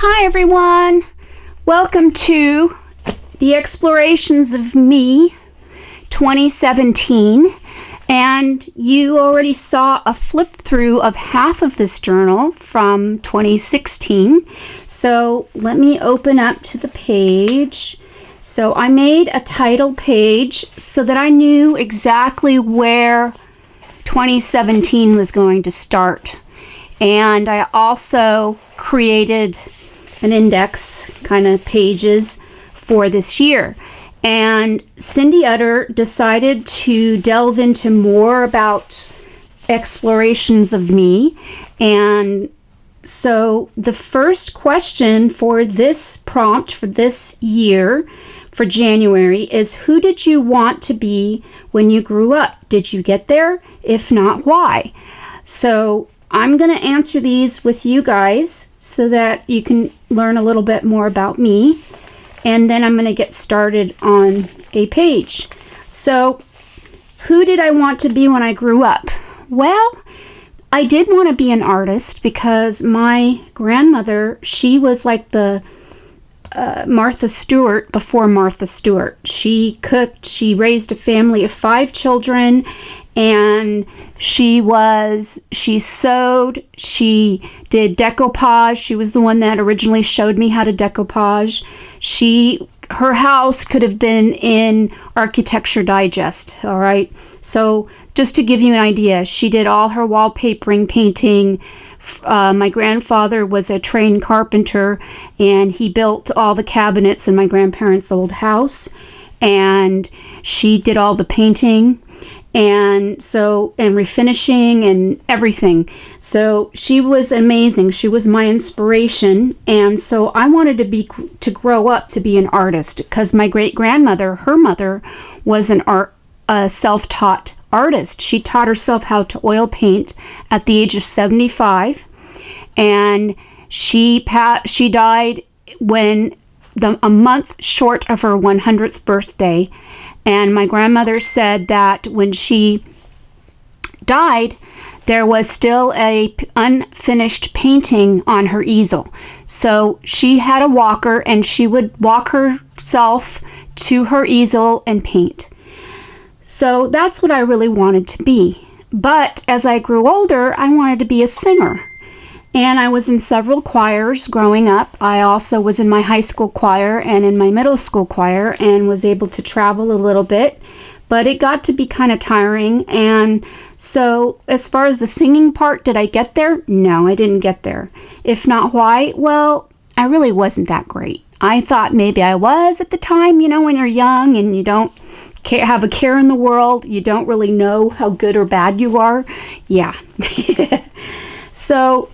Hi everyone, welcome to the Explorations of Me 2017, and you already saw a flip through of half of this journal from 2016. So let me open up to the page. So I made a title page so that I knew exactly where 2017 was going to start, and I also created an index kind of pages for this year. And Cindy Utter decided to delve into more about explorations of me. And so the first question for this prompt for this year, for January, is who did you want to be when you grew up? Did you get there? If not, why? So I'm going to answer these with you guys so that you can learn a little bit more about me. And then I'm going to get started on a page. So, who did I want to be when I grew up? Well, I did want to be an artist because my grandmother, she was like the Martha Stewart before Martha Stewart. She cooked, she raised a family of 5 children, and she sewed, she did decoupage. She was the one that originally showed me how to decoupage. Her house could have been in Architecture Digest, all right? So just to give you an idea, she did all her wallpapering, painting. My grandfather was a trained carpenter, and he built all the cabinets in my grandparents' old house, and she did all the painting and refinishing and everything. So she was amazing. She was my inspiration, and so I wanted to grow up to be an artist because my great grandmother, her mother, was a self-taught artist. She taught herself how to oil paint at the age of 75, and she died when a month short of her 100th birthday. And my grandmother said that when she died, there was still a unfinished painting on her easel. So she had a walker, and she would walk herself to her easel and paint. So that's what I really wanted to be. But as I grew older, I wanted to be a singer. And I was in several choirs growing up. I also was in my high school choir and in my middle school choir and was able to travel a little bit. But it got to be kind of tiring. And so as far as the singing part, did I get there? No, I didn't get there. If not, why? Well, I really wasn't that great. I thought maybe I was at the time, when you're young and you don't have a care in the world. You don't really know how good or bad you are. Yeah. So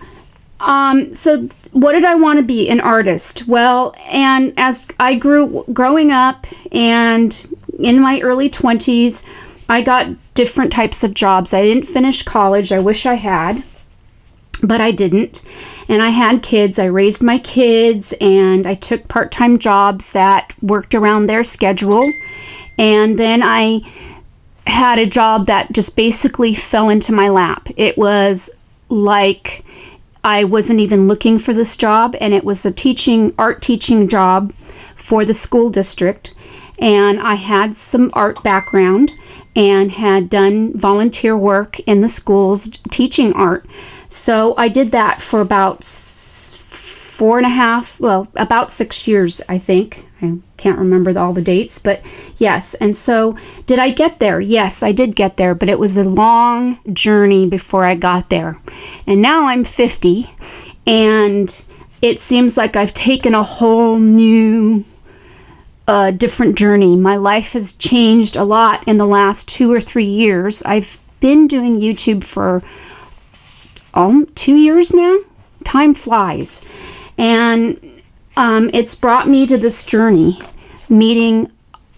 what did I want to be? An artist. Well, and as I growing up and in my early 20s, I got different types of jobs. I didn't finish college. I wish I had, but I didn't. And I had kids. I raised my kids, and I took part-time jobs that worked around their schedule. And then I had a job that just basically fell into my lap. It was like I wasn't even looking for this job, and it was a art teaching job for the school district. And I had some art background and had done volunteer work in the schools teaching art. So I did that for about about 6 years, I think. I can't remember all the dates, but yes. And so did I get there? Yes, I did get there, but it was a long journey before I got there. And now I'm 50, and it seems like I've taken a whole new, different journey. My life has changed a lot in the last 2 or 3 years. I've been doing YouTube for 2 years now. Time flies. And it's brought me to this journey, meeting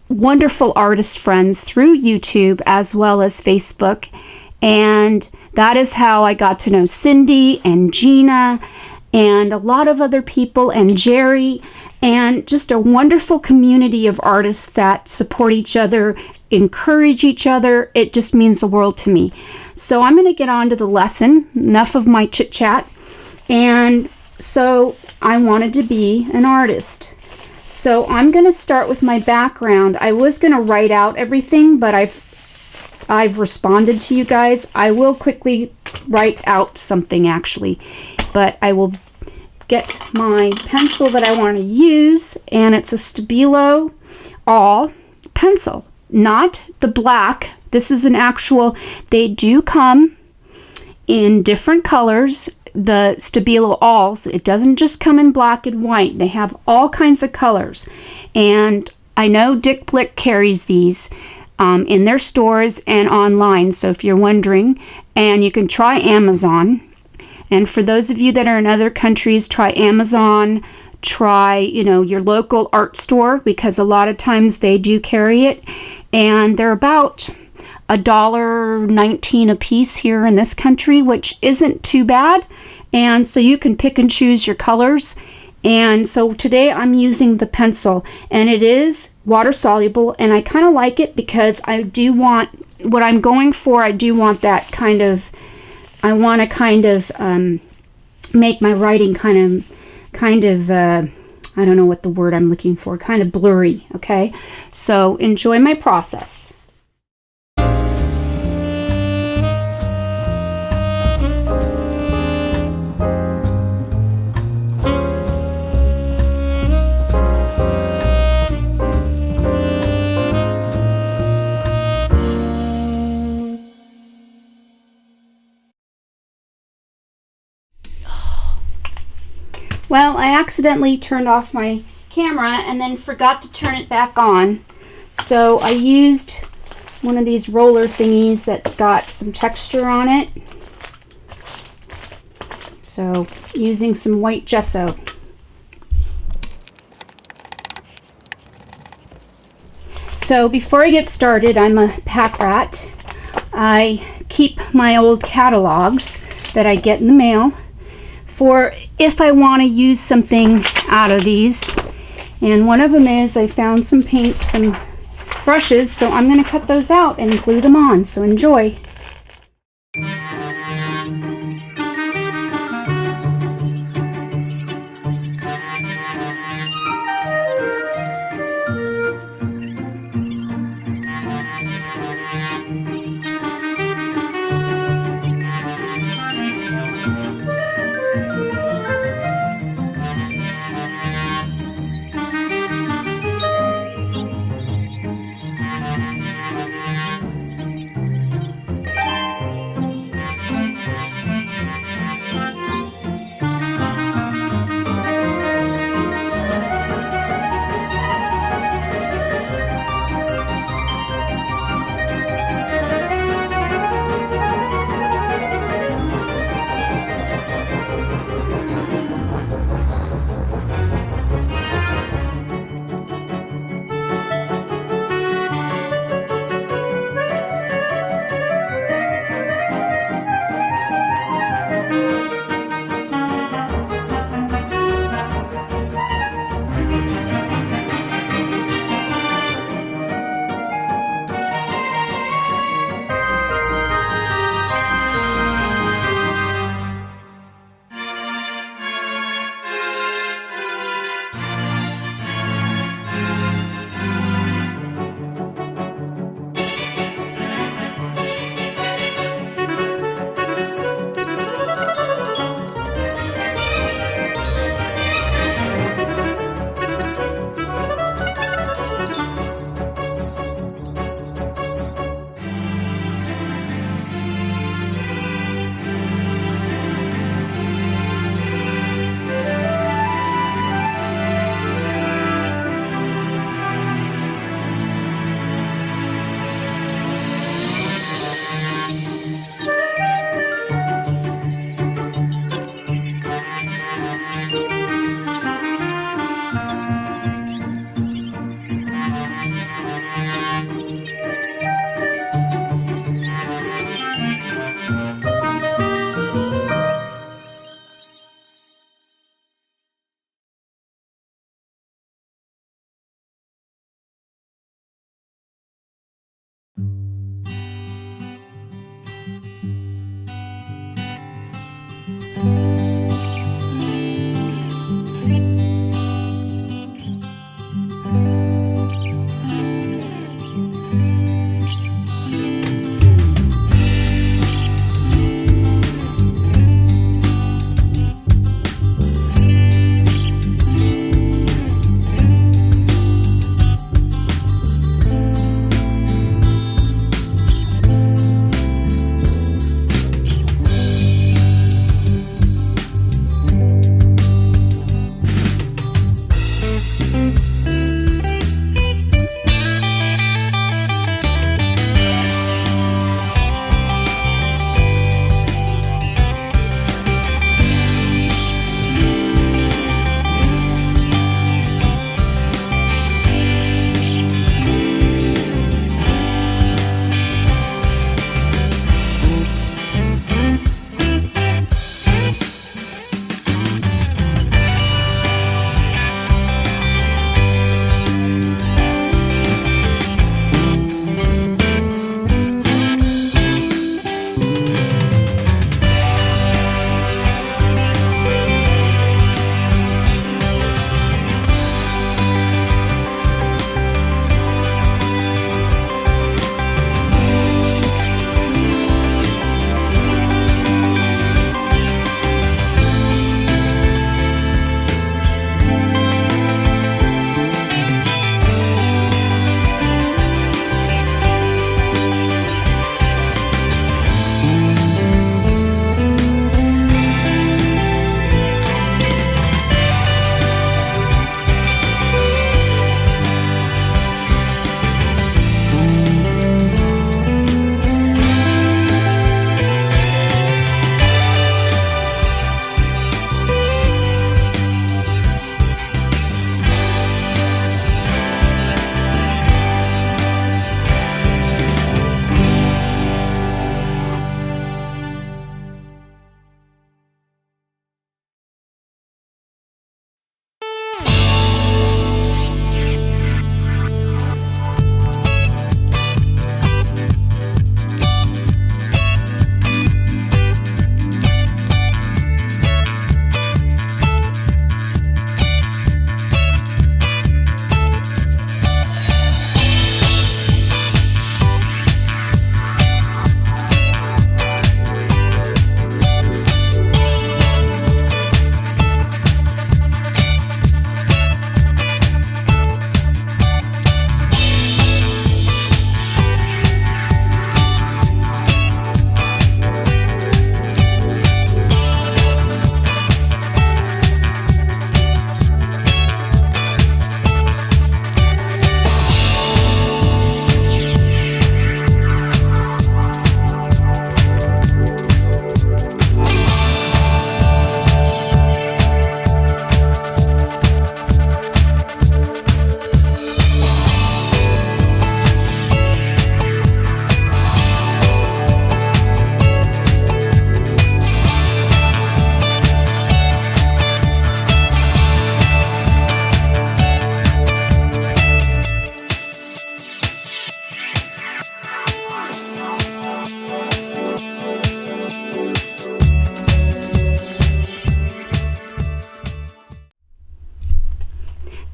wonderful artist friends through YouTube as well as Facebook. And that is how I got to know Cindy and Gina and a lot of other people, and Jerry, and just a wonderful community of artists that support each other, encourage each other. It just means the world to me. So I'm going to get on to the lesson. Enough of my chit chat. And So I wanted to be an artist. So I'm going to start with my background. I was going to write out everything, but I've responded to you guys. I will quickly write out something actually, but I will get my pencil that I want to use, and it's a Stabilo All pencil, not the black. This is an actual, they do come in different colors. The Stabilo Alls, it doesn't just come in black and white. They have all kinds of colors. And I know Dick Blick carries these in their stores and online. So if you're wondering, and you can try Amazon. And for those of you that are in other countries, try Amazon, try, your local art store, because a lot of times they do carry it. And they're about $1.19 a piece here in this country, which isn't too bad. And so you can pick and choose your colors. And so today I'm using the pencil, and it is water soluble, and I kind of like it because I do want, what I'm going for, I do want that kind of, I want to kind of make my writing kind of I don't know what the word I'm looking for, kind of blurry. Okay, so enjoy my process. Well, I accidentally turned off my camera and then forgot to turn it back on. So I used one of these roller thingies that's got some texture on it. So using some white gesso. So before I get started, I'm a pack rat. I keep my old catalogs that I get in the mail for if I want to use something out of these. And one of them is, I found some paint, some brushes, so I'm going to cut those out and glue them on. So enjoy.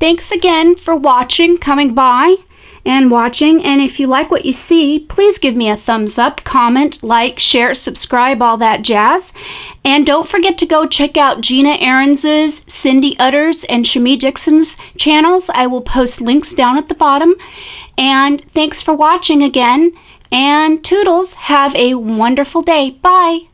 thanks again for watching, coming by and watching. And if you like what you see, please give me a thumbs up, comment, like, share, subscribe, all that jazz. And don't forget to go check out Gina Ahrens's, Cindy Utter's, and Shemi Dixon's channels. I will post links down at the bottom. And thanks for watching again. And toodles, have a wonderful day. Bye.